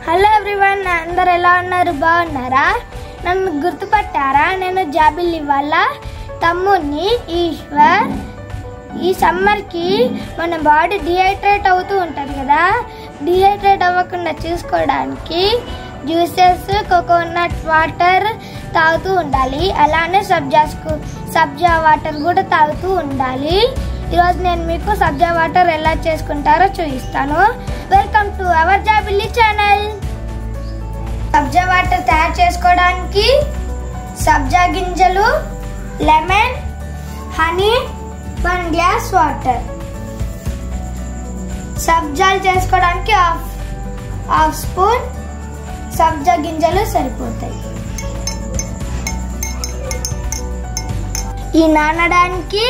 Hello everyone, అందరు ఎలా ఉన్నారు? బాగున్నారా? నన్ను గుర్తుపట్టారా? నేను జాబిల్లి వాళ్ళ తమ్ముడిని ఈశ్వర్. ఈ సమ్మర్కి మన బాడీ డిహైడ్రేట్ అవుతూ ఉంటుంది కదా, డిహైడ్రేట్ అవ్వకుండా చూసుకోవడానికి జ్యూసెస్, కోకోనట్ వాటర్ తాగుతూ ఉండాలి. అలానే సబ్జా వాటర్ కూడా తాగుతూ ఉండాలి. ఈరోజు నేను మీకు సబ్జా వాటర్ ఎలా చేసుకుంటారో చూపిస్తాను. వెల్కమ్ టు అవర్ జాబిల్లి ఛానల్. సబ్జా వాటర్ తయారు చేసుకోవడానికి సబ్జా గింజలు, లెమన్, హనీ, 1 గ్లాస్ వాటర్. సబ్జాలు చేసుకోవడానికి హాఫ్ స్పూన్ సబ్జా గింజలు సరిపోతాయి. ఈ నానడానికి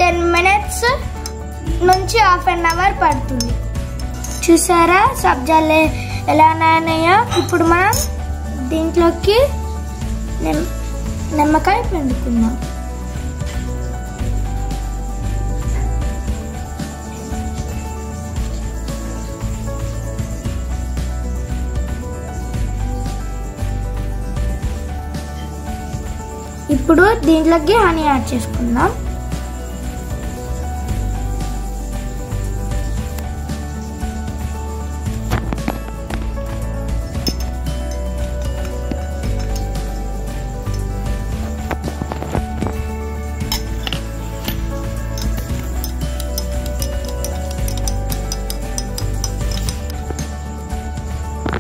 10 మినిట్స్ నుంచి హాఫ్ అన్ అవర్ పడుతుంది. చూసారా సబ్జాలు ఎలా నానాయో? ఇప్పుడు మనం దీంట్లోకి నిమ్మకాయ పిండుకుందాం. ఇప్పుడు దీంట్లోకి హనీ యాడ్ చేసుకుందాం.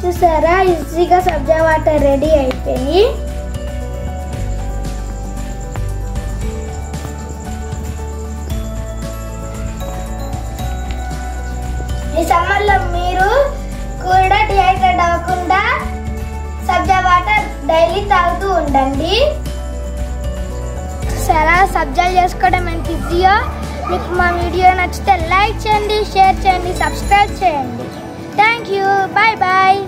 చూసారా, ఈజీగా సబ్జా వాటర్ రెడీ అయిపోయి. ఈ సమ్మర్లో మీరు కూడా డిహైడ్రేట్ అవ్వకుండా సబ్జా వాటర్ డైలీ తాగుతూ ఉండండి. సరే, సబ్జాలు చేసుకోవడం ఎంత ఈజీయో. మీకు మా వీడియో నచ్చితే లైక్ చేయండి, షేర్ చేయండి, సబ్స్క్రైబ్ చేయండి. Thank you. Bye bye.